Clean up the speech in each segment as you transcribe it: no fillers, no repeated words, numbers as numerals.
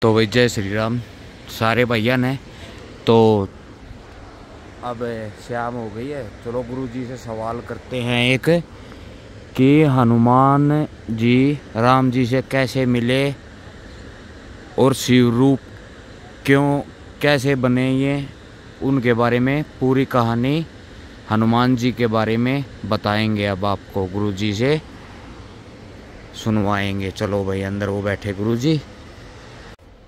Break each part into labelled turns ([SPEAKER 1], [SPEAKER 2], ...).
[SPEAKER 1] तो भाई जय श्री राम सारे भैया ने। तो अब शाम हो गई है, चलो गुरु जी से सवाल करते हैं एक कि हनुमान जी राम जी से कैसे मिले और शिव रूप क्यों कैसे बने, ये उनके बारे में पूरी कहानी हनुमान जी के बारे में बताएंगे। अब आपको गुरु जी से सुनवाएंगे। चलो भाई अंदर वो बैठे गुरु जी।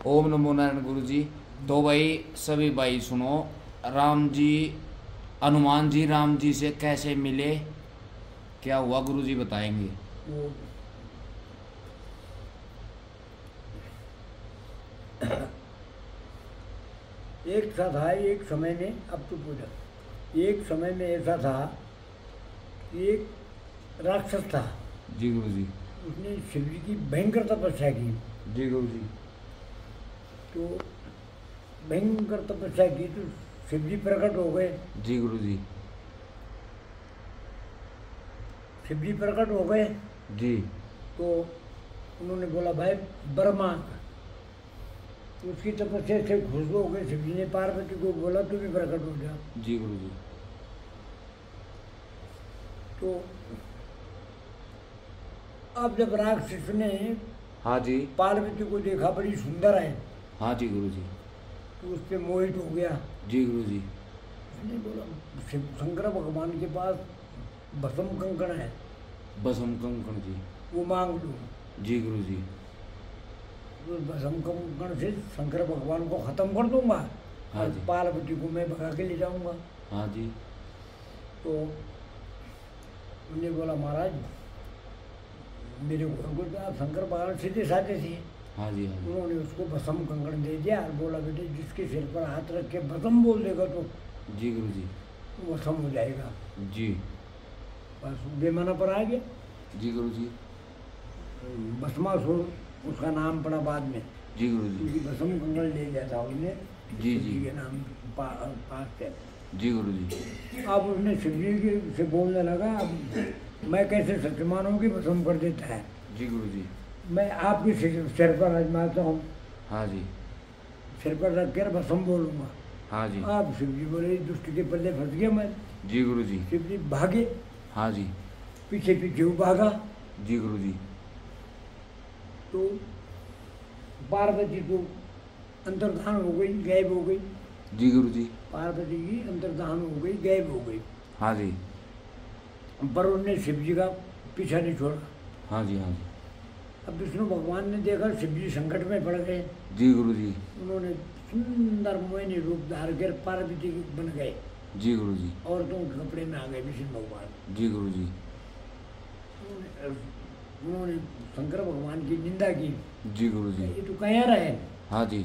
[SPEAKER 1] ओम नमो नारायण गुरु जी। तो भाई सभी भाई सुनो, राम जी हनुमान जी राम जी से कैसे मिले, क्या हुआ गुरु जी बताएंगे।
[SPEAKER 2] वो एक सा था एक समय में, अब तो पूछा, एक समय में ऐसा था कि एक राक्षस था।
[SPEAKER 1] जी गुरु जी।
[SPEAKER 2] उसने शिव जी की भयंकर तपस्या की।
[SPEAKER 1] जी गुरु जी।
[SPEAKER 2] तो भयंकर तपस्या की तो शिव जी प्रकट हो गए।
[SPEAKER 1] जी गुरु जी।
[SPEAKER 2] शिव जी प्रकट हो गए
[SPEAKER 1] जी।
[SPEAKER 2] तो उन्होंने बोला भाई ब्रह्मा, तो उसकी तपस्या से खुश हो गए। शिव जी ने पार्वती को बोला तू भी प्रकट हो जा।
[SPEAKER 1] जी गुरु जी।
[SPEAKER 2] तो अब जब राक्षस ने
[SPEAKER 1] हाँ जी।
[SPEAKER 2] पार्वती को देखा बड़ी सुंदर है,
[SPEAKER 1] हाँ जी गुरु जी।
[SPEAKER 2] तो उस पर मोहित हो गया।
[SPEAKER 1] जी गुरु जी।
[SPEAKER 2] उसने बोला शंकर भगवान के पास भस्म कंकण है,
[SPEAKER 1] बसम कंकण जी।
[SPEAKER 2] वो मांग लो।
[SPEAKER 1] जी गुरु जी।
[SPEAKER 2] उस भस्म कंकण से शंकर भगवान को खत्म कर दूंगा
[SPEAKER 1] हाँ
[SPEAKER 2] और
[SPEAKER 1] जी।
[SPEAKER 2] पार्वती को मैं भगा के ले जाऊंगा।
[SPEAKER 1] हाँ जी।
[SPEAKER 2] तो उन्हें बोला महाराज मेरे को तो आप शंकर भगवान सीधे साधे थे।
[SPEAKER 1] हाँ जी। हाँ जी।
[SPEAKER 2] उन्होंने उसको भस्म कंकण दे दिया और बोला बेटे जिसके सिर पर हाथ रख के भस्म बोल देगा तो
[SPEAKER 1] जी गुरु जी।
[SPEAKER 2] वो भस्म हो जाएगा।
[SPEAKER 1] जी।
[SPEAKER 2] बस बेमाना पर आ गया।
[SPEAKER 1] जी गुरु जी।
[SPEAKER 2] भस्मासुर उसका नाम पड़ा बाद में,
[SPEAKER 1] जी गुरु जी।
[SPEAKER 2] क्योंकि भस्म कंकण ले लिया था उसने
[SPEAKER 1] जी
[SPEAKER 2] शिव
[SPEAKER 1] जी।
[SPEAKER 2] जी के नाम पास से।
[SPEAKER 1] जी गुरु जी।
[SPEAKER 2] अब उसने शिव जी से बोलने लगा, अब मैं कैसे सच मानूं कि भस्म कर देता है।
[SPEAKER 1] जी गुरु जी।
[SPEAKER 2] मैं आपके सिर पर आजमाता हूँ,
[SPEAKER 1] हाँ जी।
[SPEAKER 2] सिर पर रख कर भस्म बोलूँगा।
[SPEAKER 1] हाँ जी।
[SPEAKER 2] आप शिव जी बोले दुष्ट के पल्ले फंस गया मैं।
[SPEAKER 1] जी गुरु जी।
[SPEAKER 2] शिव जी भागे,
[SPEAKER 1] हाँ जी।
[SPEAKER 2] पीछे पीछे वो भागा।
[SPEAKER 1] जी गुरु जी।
[SPEAKER 2] तो पार्वती तो अंतर्धान हो गई, गायब हो गई।
[SPEAKER 1] जी गुरु जी।
[SPEAKER 2] पार्वती की अंतर्धान हो गई, गायब हो गई।
[SPEAKER 1] हाँ जी।
[SPEAKER 2] वरुण ने शिव जी का पीछा नहीं छोड़ा।
[SPEAKER 1] हाँ जी। हाँ जी।
[SPEAKER 2] अब विष्णु भगवान ने देखा शिव जी संकट में पड़ गए।
[SPEAKER 1] जी गुरु जी।
[SPEAKER 2] उन्होंने सुंदर मोहिनी रूप धार कर पार्वती बन गए।
[SPEAKER 1] जी गुरु जी।
[SPEAKER 2] औरतों के कपड़े में आ गए विष्णु भगवान।
[SPEAKER 1] जी गुरु जी।
[SPEAKER 2] उन्होंने शंकर भगवान की निंदा की।
[SPEAKER 1] जी गुरु जी।
[SPEAKER 2] ये तो कह रहा है
[SPEAKER 1] हाँ जी।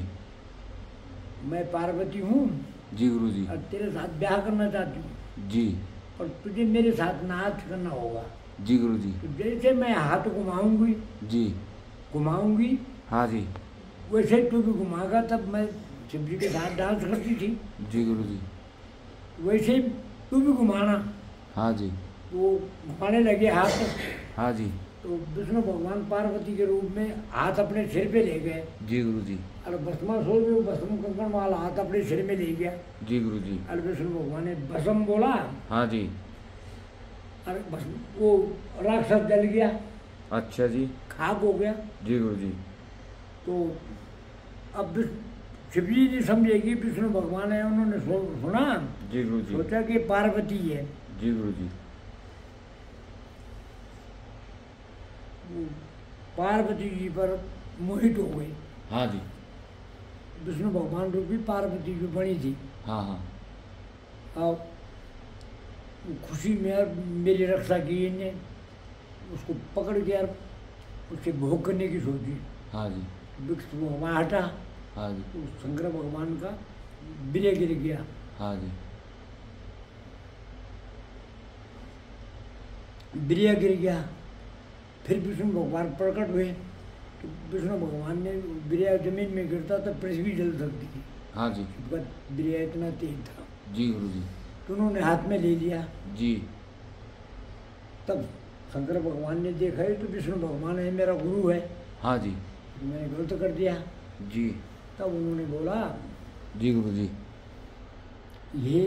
[SPEAKER 2] मैं पार्वती हूँ
[SPEAKER 1] जी गुरु जी।
[SPEAKER 2] और तेरे साथ ब्याह करना चाहती हूँ,
[SPEAKER 1] जी।
[SPEAKER 2] और तुझे मेरे साथ नाच करना होगा।
[SPEAKER 1] जी गुरु जी।
[SPEAKER 2] तो जैसे मैं हाथ घुमाऊंगी
[SPEAKER 1] जी।
[SPEAKER 2] घुमाऊंगी
[SPEAKER 1] हाँ जी।
[SPEAKER 2] वैसे तू भी घुमाएगा। तब मैं शिव जी के साथ डांस करती थी,
[SPEAKER 1] जी गुरु जी।
[SPEAKER 2] वैसे ही तू भी घुमाना।
[SPEAKER 1] हाँ जी।
[SPEAKER 2] वो घुमाने लगे हाथ।
[SPEAKER 1] हाँ जी।
[SPEAKER 2] तो विष्णु भगवान पार्वती के रूप में हाथ अपने सिर पे ले गए।
[SPEAKER 1] जी गुरु जी।
[SPEAKER 2] और भस्मासुर भी वो भस्म कंकण वाला हाथ अपने सिर में ले गया।
[SPEAKER 1] जी गुरु जी।
[SPEAKER 2] और विष्णु भगवान ने भस्म बोला
[SPEAKER 1] हाँ जी।
[SPEAKER 2] और वो राक्षस जल गया,
[SPEAKER 1] अच्छा जी।
[SPEAKER 2] खाक हो गया।
[SPEAKER 1] जी गुरु जी।
[SPEAKER 2] तो अब शिव जी नहीं समझे कि विष्णु भगवान है। उन्होंने सुना,
[SPEAKER 1] जी गुरु जी।
[SPEAKER 2] सोचा कि पार्वती है।
[SPEAKER 1] जी गुरु जी।
[SPEAKER 2] वो पार्वती जी पर मोहित हो गई।
[SPEAKER 1] हाँ जी।
[SPEAKER 2] विष्णु भगवान रूपी पार्वती जो बनी थी।
[SPEAKER 1] हाँ हाँ।
[SPEAKER 2] अब खुशी में यार मेरी रक्षा की इनने, उसको पकड़ के यार उससे भोग करने की सोची।
[SPEAKER 1] हाँ जी।
[SPEAKER 2] वृक्ष वो वहाँ हटा
[SPEAKER 1] हाँ जी।
[SPEAKER 2] तो शंकर भगवान का विलय गिर गया।
[SPEAKER 1] हाँ जी।
[SPEAKER 2] विलय गिर गया। फिर विष्णु भगवान प्रकट हुए तो विष्णु भगवान ने विलय जमीन में गिरता तो पृथ्वी जल सकती थी।
[SPEAKER 1] हाँ जी।
[SPEAKER 2] विलय इतना तेज था।
[SPEAKER 1] जी गुरु जी।
[SPEAKER 2] तो उन्होंने हाथ में ले लिया।
[SPEAKER 1] जी।
[SPEAKER 2] तब शंकर भगवान ने देखा है तो विष्णु भगवान है मेरा गुरु है,
[SPEAKER 1] हाँ जी।
[SPEAKER 2] तो मैंने गलत कर दिया।
[SPEAKER 1] जी।
[SPEAKER 2] तब उन्होंने बोला,
[SPEAKER 1] जी गुरु जी।
[SPEAKER 2] ये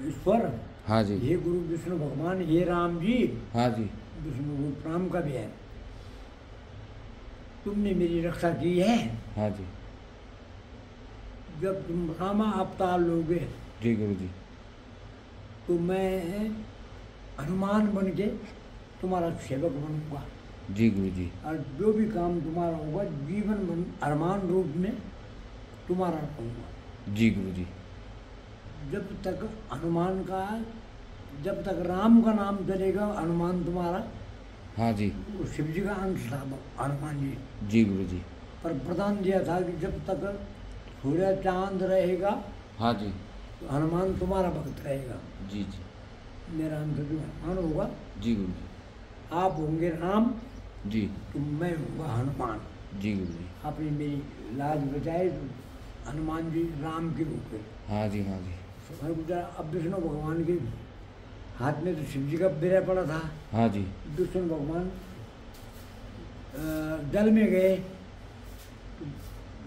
[SPEAKER 2] ईश्वर,
[SPEAKER 1] हाँ जी।
[SPEAKER 2] ये गुरु विष्णु भगवान, ये राम जी,
[SPEAKER 1] हाँ जी।
[SPEAKER 2] विष्णु रूप राम का भी है, तुमने मेरी रक्षा की है।
[SPEAKER 1] हाँ जी।
[SPEAKER 2] जब तुम रामा अवतार लोगे
[SPEAKER 1] जी गुरु जी।
[SPEAKER 2] तो मैं हनुमान बन के तुम्हारा सेवक बनूंगा,
[SPEAKER 1] जी गुरु जी।
[SPEAKER 2] और जो भी काम तुम्हारा होगा जीवन बन हनुमान रूप में तुम्हारा रहूँगा।
[SPEAKER 1] जी गुरु जी।
[SPEAKER 2] जब तक हनुमान का, जब तक राम का नाम चलेगा हनुमान तुम्हारा,
[SPEAKER 1] हाँ जी।
[SPEAKER 2] वो शिव जी का अंश था हनुमान जी,
[SPEAKER 1] जी गुरु जी।
[SPEAKER 2] पर प्रदान दिया था कि जब तक सूर्य चांद रहेगा
[SPEAKER 1] हाँ जी।
[SPEAKER 2] तो हनुमान तुम्हारा भक्त रहेगा।
[SPEAKER 1] जी जी।
[SPEAKER 2] मेरा अंश जो हनुमान होगा,
[SPEAKER 1] जी गुरु जी।
[SPEAKER 2] आप होंगे राम,
[SPEAKER 1] जी।
[SPEAKER 2] तो मैं होऊंगा हनुमान।
[SPEAKER 1] जी गुरु जी।
[SPEAKER 2] आपने मेरी लाज बचाए तो हनुमान जी राम के रूप में।
[SPEAKER 1] हाँ जी। हाँ जी।
[SPEAKER 2] समय गुजरा, अब विष्णु भगवान के हाथ में तो शिव जी का बिरह पड़ा था।
[SPEAKER 1] हाँ जी।
[SPEAKER 2] विष्णु भगवान जल में गए,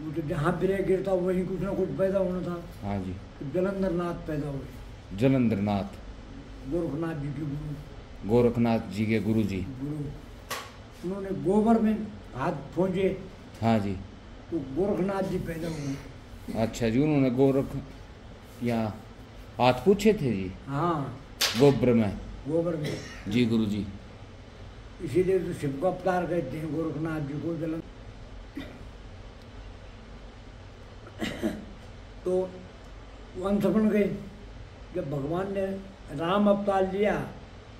[SPEAKER 2] तो जहाँ बिरह गिरता वहीं कुछ ना कुछ पैदा होना था।
[SPEAKER 1] हाँ जी।
[SPEAKER 2] तो जलंधर नाथ पैदा हुए,
[SPEAKER 1] जलंधर नाथ,
[SPEAKER 2] गोरखनाथ जी के गुरु।
[SPEAKER 1] गोरखनाथ जी के गुरु जी।
[SPEAKER 2] गुरु उन्होंने गोबर में हाथ पहुँचे
[SPEAKER 1] हाँ जी।
[SPEAKER 2] तो गोरखनाथ जी पैदा हुए।
[SPEAKER 1] अच्छा जी, उन्होंने गोरख या हाथ पूछे थे जी।
[SPEAKER 2] हाँ,
[SPEAKER 1] गोबर में।
[SPEAKER 2] गोबर में।
[SPEAKER 1] जी गुरु जी।
[SPEAKER 2] इसीलिए तो शिव का अवतार कहते हैं गोरखनाथ जी को। जलन तो वंश बन गए। जब भगवान ने राम अवतार लिया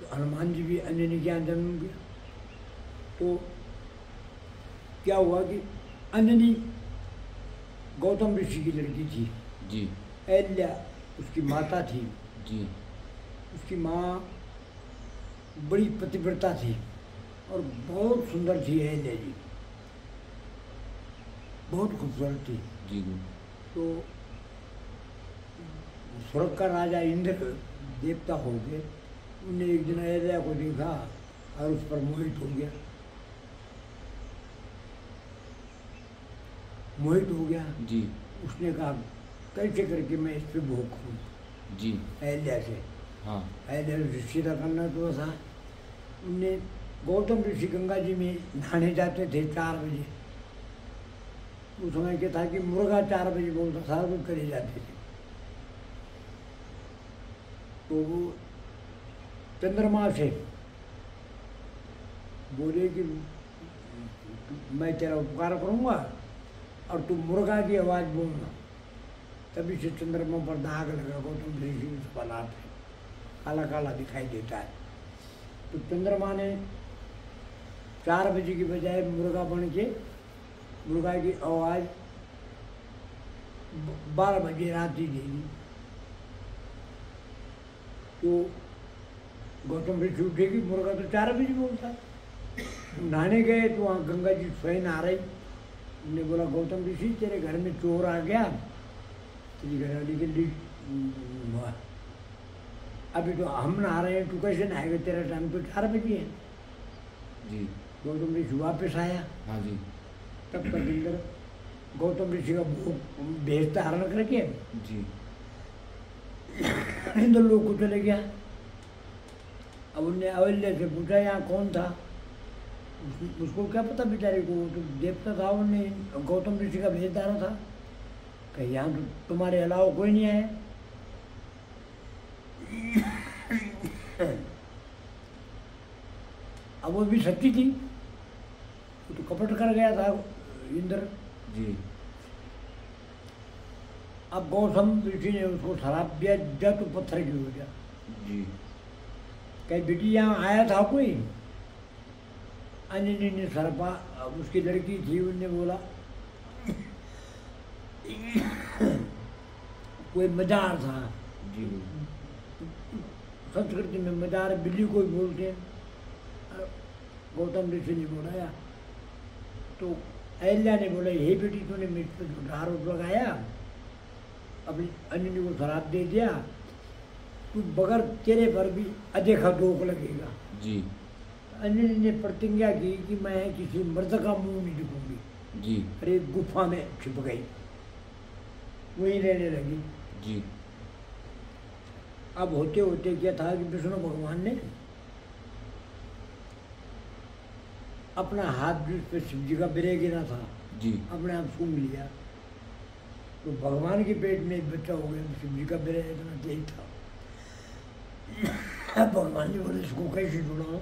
[SPEAKER 2] तो हनुमान जी भी अंजनी ज्ञान जन्म गया। तो क्या हुआ कि अंजनी गौतम ऋषि की लड़की थी।
[SPEAKER 1] जी।
[SPEAKER 2] अहल्या उसकी माता थी।
[SPEAKER 1] जी।
[SPEAKER 2] उसकी माँ बड़ी पतिव्रता थी और बहुत सुंदर थी अहल्या जी, बहुत खूबसूरत थी।
[SPEAKER 1] जी गुरु।
[SPEAKER 2] तो स्वर्ग का राजा इंद्र देवता हो गए, उनने एक दिन अहल्या को देखा और उस पर मोहित हो गया। मोहित हो गया।
[SPEAKER 1] जी।
[SPEAKER 2] उसने कहा कैसे करके मैं इस पे भोग करूँ
[SPEAKER 1] जी।
[SPEAKER 2] अहल्या से।
[SPEAKER 1] हाँ।
[SPEAKER 2] अहल्या से सीधा करना तो था। उनने गौतम ऋषि गंगा जी में नहाने जाते थे 4 बजे। उस समय क्या था कि मुर्गा 4 बजे बोलता था तो करे जाते थे। तो वो चंद्रमा से बोले कि मैं तेरा उपकार करूँगा और तू मुर्गा की आवाज़ बोलना। तभी से चंद्रमा पर दाग लगा। गौतम ऋषि उस पलाट है, काला काला दिखाई देता है। तो चंद्रमा ने 4 बजे की बजाय मुर्गा बन के मुर्गा की आवाज़ 12 बजे रात ही दे दी। तो गौतम ऋषि उठे कि मुर्गा तो 4 बजे बोलता है। नहाने गए तो वहाँ गंगा जी स्वयं नहा रही। उन्होंने बोला गौतम ऋषि तेरे घर में चोर आ गया, तेरी घरवाली के लिए अभी तो हम नहा रहे हैं, तू कैसे नहाएगा, तेरा टाइम तो 4 बजे है।
[SPEAKER 1] जी।
[SPEAKER 2] गौतम ऋषि वापस आया।
[SPEAKER 1] हाँ जी।
[SPEAKER 2] तब तक इंद्र गौतम ऋषि का भेष धारण करके
[SPEAKER 1] जी।
[SPEAKER 2] इंद्र लोग को चले गया। अब उनने अहल्या से पूछा यहाँ कौन था। उसको क्या पता बेचारे को, तो देवता था। उन्होंने गौतम ऋषि का भेष धारा था। कहीं यहाँ तो तुम्हारे अलावा कोई नहीं आया। अब वो भी सच्ची थी, वो तो कपट कर गया था इंद्र
[SPEAKER 1] जी।
[SPEAKER 2] अब गौतम ऋषि ने उसको शराब दिया, जा तो पत्थर की हो गया।
[SPEAKER 1] जी।
[SPEAKER 2] कहीं बेटी यहाँ आया था कोई। अंजनी ने सरपा, उसकी लड़की थी, उनने बोला कोई मजार था।
[SPEAKER 1] जी।
[SPEAKER 2] संस्कृति में मजार बिल्ली को बोलते हैं। गौतम ऋषि ने बोलाया तो अहल्या ने बोला हे बेटी तूने मुझ पर झूठा आरोप लगाया, अपनी अंजनी को शराब दे दिया, तू बगैर तेरे पर भी अदेखा दोख लगेगा।
[SPEAKER 1] जी।
[SPEAKER 2] अंजनी ने प्रतिज्ञा की कि मैं किसी मर्द का मुंह नहीं दिखूंगी।
[SPEAKER 1] जी
[SPEAKER 2] और एक गुफा में छिप गई, वहीं रहने लगी।
[SPEAKER 1] जी
[SPEAKER 2] अब होते होते क्या था कि विष्णु भगवान ने अपना हाथ जिस पे शिव जी का बिरे गिरा था
[SPEAKER 1] जी
[SPEAKER 2] अपने आप सूंघ लिया, तो भगवान के पेट में एक बच्चा हो गया। शिव जी का बिरे इतना तेज था। अब भगवान ने बोले इसको कैसे छुड़ाओ?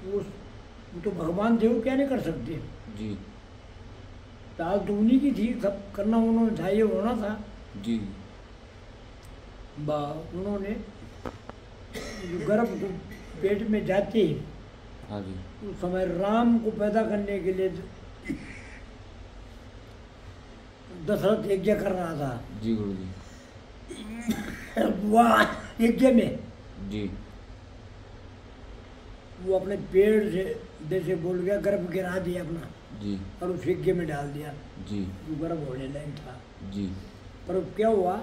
[SPEAKER 2] वो तो भगवान थे, वो क्या नहीं कर सकते।
[SPEAKER 1] जी
[SPEAKER 2] चाल तो उन्हीं की थी, सब करना उन्होंने था, ये होना था।
[SPEAKER 1] जी
[SPEAKER 2] उन्होंने जो गर्भ को पेट में जाते
[SPEAKER 1] हाँ जी
[SPEAKER 2] उस समय राम को पैदा करने के लिए दशरथ यज्ञ कर रहा था।
[SPEAKER 1] जी गुरु जी
[SPEAKER 2] वह यज्ञ में
[SPEAKER 1] जी
[SPEAKER 2] वो अपने पेड़ से जैसे बोल गया, गर्भ गिरा दिया अपना
[SPEAKER 1] जी
[SPEAKER 2] और उस यज्ञ में डाल दिया,
[SPEAKER 1] जी
[SPEAKER 2] जो गर्भ होने लायक था।
[SPEAKER 1] जी
[SPEAKER 2] पर अब क्या हुआ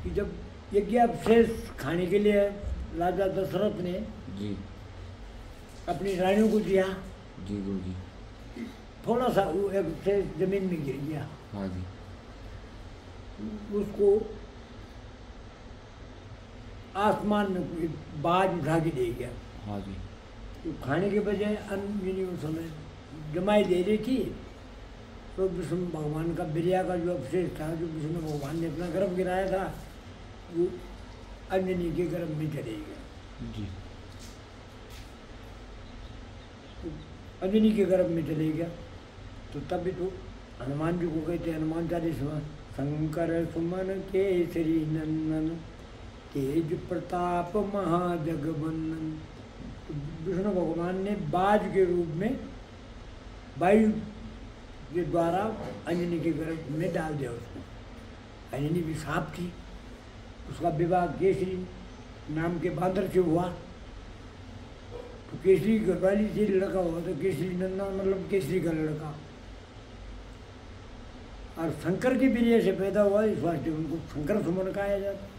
[SPEAKER 2] कि जब यज्ञ अवशेष खाने के लिए राजा दशरथ ने
[SPEAKER 1] जी
[SPEAKER 2] अपनी रानियों को दिया,
[SPEAKER 1] जी गुरु जी
[SPEAKER 2] थोड़ा सा वो एक से जमीन में गिर गया,
[SPEAKER 1] हाँ जी
[SPEAKER 2] उसको आसमान में कोई बाज उठा के दे गया।
[SPEAKER 1] हाँ जी
[SPEAKER 2] तो खाने के बजाय अन्न यानी उस समय जमाई दे रही थी, तो विष्णु भगवान का बिरिया का जो अवशेष था, जो विष्णु भगवान ने अपना गर्भ गिराया था, वो अंजनी के गर्भ में चले गया।
[SPEAKER 1] जी
[SPEAKER 2] अंजनी के गर्भ में चले गया। तो तभी तो हनुमान जी को कहते हैं, हनुमान चालीसवां, शंकर सुमन केसरी नंदन तेज प्रताप महाजगवंदन। तो विष्णु भगवान ने बाज के रूप में वायु के द्वारा अंजनी के गर्भ में डाल दिया उसको। अंजनी भी सांप थी, उसका विवाह केसरी नाम के बांदर से हुआ। तो केसरी घरवाली से लड़का हुआ, तो केसरी नंदन मतलब केसरी का लड़का। और शंकर के वीर्य से पैदा हुआ, इस वास्ते उनको शंकर सुमन कहा जाता है।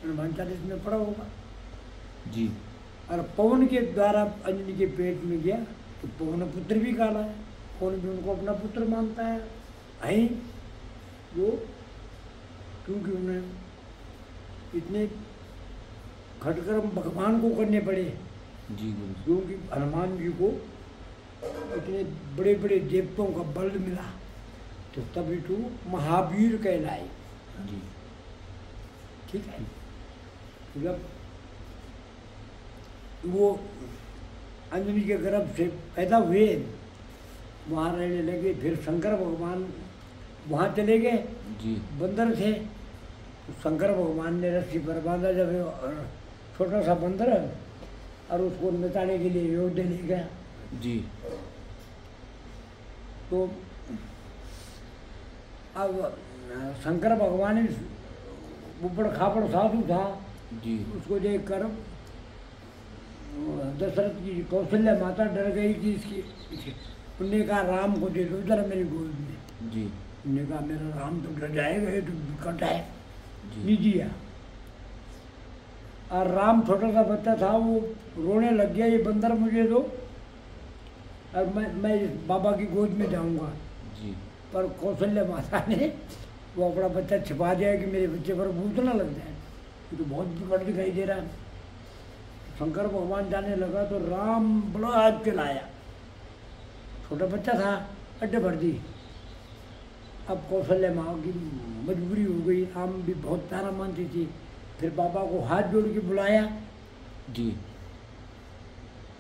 [SPEAKER 2] हनुमान चालीस में पढ़ा होगा।
[SPEAKER 1] जी
[SPEAKER 2] और पवन के द्वारा अंजनी के पेट में गया, तो पवन पुत्र भी काला है, पवन भी उनको अपना पुत्र मानता है। आई वो क्योंकि उन्हें इतने खटकर्म भगवान को करने पड़े,
[SPEAKER 1] जी गुरु जी
[SPEAKER 2] क्योंकि हनुमान जी को इतने बड़े बड़े देवताओं का बल मिला, तो तभी तो महावीर कहलाए।
[SPEAKER 1] जी
[SPEAKER 2] ठीक है। जब वो अंजनी के गर्भ से पैदा हुए, वहाँ रहने लगे। फिर शंकर भगवान वहाँ चले गए,
[SPEAKER 1] जी
[SPEAKER 2] बंदर थे। तो शंकर भगवान ने रस्सी पर बांधा, जब छोटा सा बंदर, और उसको नचाने के लिए अयोध्या ले गया।
[SPEAKER 1] जी
[SPEAKER 2] तो अब शंकर भगवान ऊपर खापड़ साधु था,
[SPEAKER 1] जी
[SPEAKER 2] उसको देख कर दशरथ की कौशल्या माता डर गई कि इसकी, उन्होंने कहा राम को दे दो जरा मेरी गोद में।
[SPEAKER 1] जी
[SPEAKER 2] उन्होंने कहा मेरा राम तो डर जाएगा, ये तो विकट है,
[SPEAKER 1] जी
[SPEAKER 2] नहीं दिया। और राम छोटा सा बच्चा था, वो रोने लग गया, ये बंदर मुझे दो और मैं इस बाबा की गोद में जाऊंगा।
[SPEAKER 1] जी
[SPEAKER 2] पर कौशल्या माता ने वो अपना बच्चा छिपा दिया कि मेरे बच्चे पर भूत ना लग जाए, ये तो बहुत विकट दिखाई दे रहा है। शंकर भगवान जाने लगा तो राम बड़ा हाथ चलाया, छोटा बच्चा था, अड्डे भर दी। अब कौशल्या माँ की मजबूरी हो गई, राम भी बहुत प्यारा मानती थी। फिर बाबा को हाथ जोड़ के बुलाया।
[SPEAKER 1] जी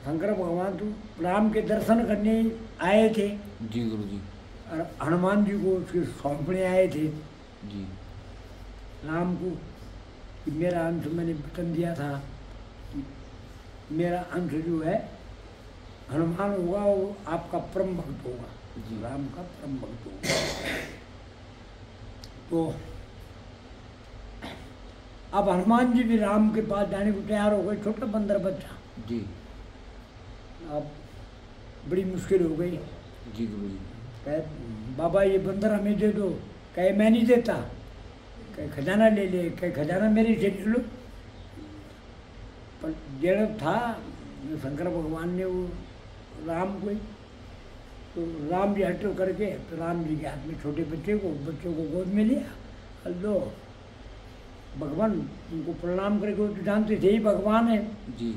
[SPEAKER 2] शंकर भगवान तो राम के दर्शन करने आए थे,
[SPEAKER 1] जी गुरु जी
[SPEAKER 2] और हनुमान जी को उसके सौंपने आए थे
[SPEAKER 1] जी
[SPEAKER 2] राम को कि मेरा अंश मैंने वचन दिया था कि मेरा अंश जो है हनुमान होगा, वो आपका परम भक्त होगा,
[SPEAKER 1] जी।
[SPEAKER 2] राम का परम भक्त होगा। तो अब हनुमान जी भी राम के पास जाने को तैयार हो गए, छोटा बंदर बच्चा।
[SPEAKER 1] जी
[SPEAKER 2] अब बड़ी मुश्किल हो गई।
[SPEAKER 1] जी गुरु जी
[SPEAKER 2] कहे बाबा ये बंदर हमें दे दो, कहे मैं नहीं देता, कहे खजाना ले ले, कहे खजाना मेरे से ले लो। पर जड़ था शंकर भगवान ने वो राम को तो राम जी हटो करके तो राम जी के हाथ में छोटे बच्चे को गोद में लिया। अल्लो भगवान उनको प्रणाम करके, वो तो जानते थे ही भगवान है
[SPEAKER 1] जी,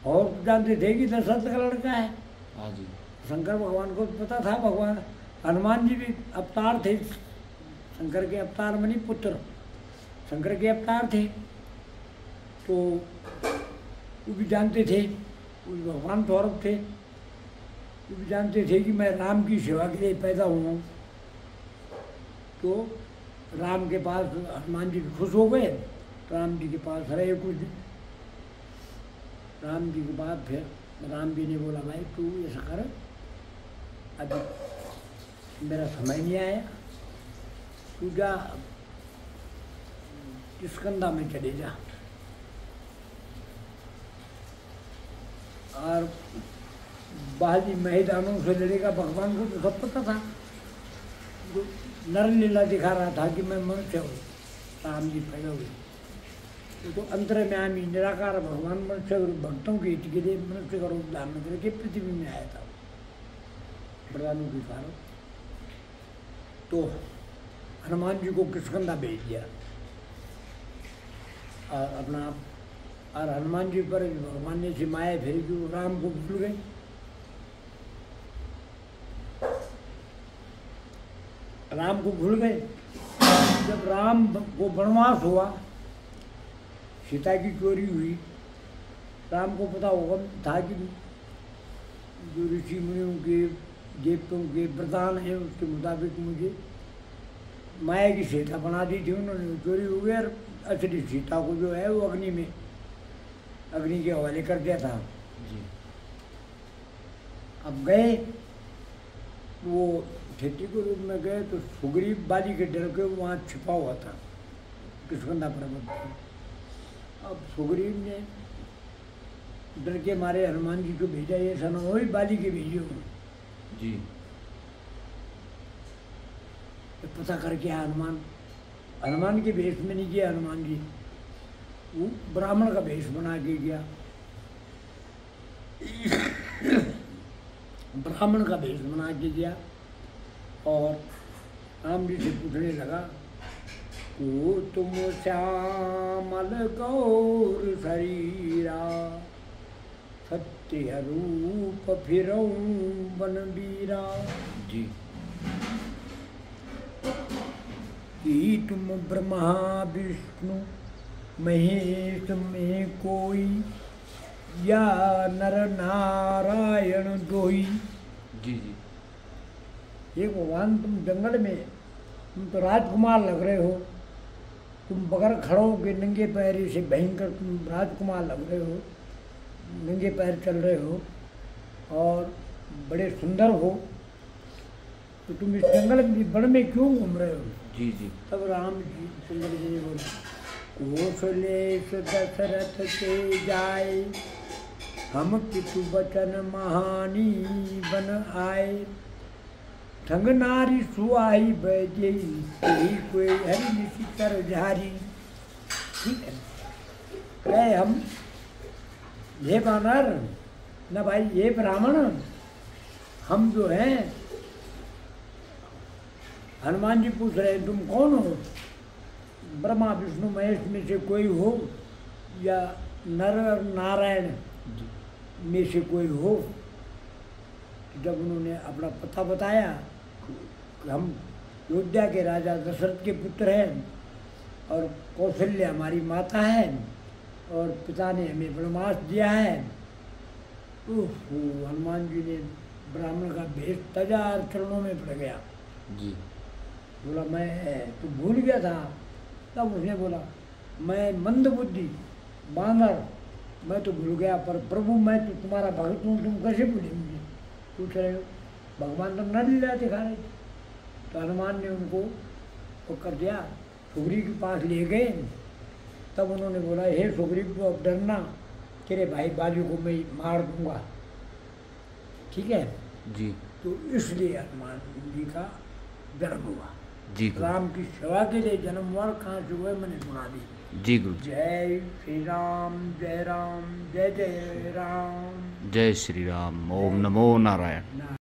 [SPEAKER 2] और तो जानते थे कि दशरथ का लड़का है।
[SPEAKER 1] हाँ जी,
[SPEAKER 2] शंकर भगवान को पता था। भगवान हनुमान जी भी अवतार थे, शंकर के अवतार मनी पुत्र शंकर के अवतार थे, तो वो भी जानते थे, वो भी भगवान सौरभ थे, वो भी जानते थे कि मैं राम की सेवा के लिए पैदा हुआ हूँ। तो राम के पास हनुमान जी खुश हो गए, तो राम जी के पास रहे कुछ दिन। राम जी के बाद फिर राम जी ने बोला भाई तू ऐसा कर, अभी मेरा समय नहीं आया, तू जा किष्किंधा में चले जा। और बाजी मैदानों से लड़ेगा, भगवान को तो सब पता था, नर लीला दिखा रहा था कि मैं मनुष्य हूँ, राम जी पैदा हुए। तो अंतर्यामी निराकार भगवान मनुष्य भक्तों के हित के लिए मनुष्य का रूप धारण करके पृथ्वी में आया था, प्रधानों के कारण। तो हनुमान जी को किष्किंधा भेज दिया और अपना, और हनुमान जी पर भगवान ने से माया फेरी कि वो राम को भूल गए। राम को भूल गए। जब राम को वनवास हुआ, सीता की चोरी हुई, राम को पता होगा था कि जो ऋषि मुनियों के देवताओं के वरदान है उसके मुताबिक मुझे माया की सीता बना दी थी उन्होंने, चोरी हो गई और असली सीता को जो है वो अग्नि के हवाले कर दिया था
[SPEAKER 1] जी।
[SPEAKER 2] अब गए वो खेती के रूप में गए, तो सुग्रीव बाली के डर के वहाँ छिपा हुआ था किष्किंधा पर्वत पर। अब सुग्रीव ने डर के मारे हनुमान जी को भेजा, ये सन हो बाली के भेजो
[SPEAKER 1] जी।
[SPEAKER 2] तो पता करके हनुमान के भेष में नहीं गया हनुमान जी, वो ब्राह्मण का भेष बना के गया, ब्राह्मण का भेष बना के गया। और राम जी से पूछने लगा, को तुम श्यामल गौर शरीरा, सत्य रूप फिरऊं बनबीरा।
[SPEAKER 1] जी।
[SPEAKER 2] कि तुम ब्रह्मा विष्णु महेश में कोई, या नर नारायण दोई।
[SPEAKER 1] जी जी।
[SPEAKER 2] ये भगवान तुम जंगल में, तुम तो राजकुमार लग रहे हो, तुम बगैर खड़ों के नंगे पैर से भयंकर तुम राजकुमार लग रहे हो, नंगे पैर चल रहे हो और बड़े सुंदर हो, तो तुम इस जंगल में वन में क्यों घूम रहे हो?
[SPEAKER 1] जी जी।
[SPEAKER 2] तब राम जी सुंदर जी ने बोला, कौशलेश दशरथ के जाए, हम पितु बचन महानी बन आए, ठंग नारी सुआई बैजे, कोई हरि निशी कर झारी। ठीक है, कहे हम ये बानर न भाई, ये ब्राह्मण, हम जो हैं, हनुमान जी पूछ रहे तुम कौन हो? ब्रह्मा विष्णु महेश में से कोई हो, या नर नारायण में से कोई हो? जब उन्होंने अपना पता बताया कि हम अयोध्या के राजा दशरथ के पुत्र हैं और कौशल्या हमारी माता है और पिता ने हमें वनवास दिया है, तो हनुमान जी ने ब्राह्मण का भेष तजा और चरणों में पड़ गया।
[SPEAKER 1] जी।
[SPEAKER 2] बोला मैं तो भूल गया था। तब उसने बोला, मैं मंद बुद्धि बानर, मैं तो भूल गया, पर प्रभु मैं तो तुम्हारा भक्त हूँ, तुम कैसे भूले मुझे? पूछ रहे हो, भगवान तो नर लीला दिखा रहे थे। तो हनुमान ने उनको वो कर दिया, सुग्रीव के पास ले गए। तब उन्होंने बोला, हे सुग्रीव को अब डरना, तेरे भाई बाजू को मैं मार दूंगा। ठीक है
[SPEAKER 1] जी।
[SPEAKER 2] तो इसलिए हनुमान जी का जन्म हुआ।
[SPEAKER 1] जी
[SPEAKER 2] राम की सेवा के लिए जन्म हुआ, कहाँ से हुआ मैंने सुना दी।
[SPEAKER 1] जी गुरु जी।
[SPEAKER 2] जय श्री राम, जय राम, जय जय राम।
[SPEAKER 1] जय श्री राम। ओम नमो नारायण।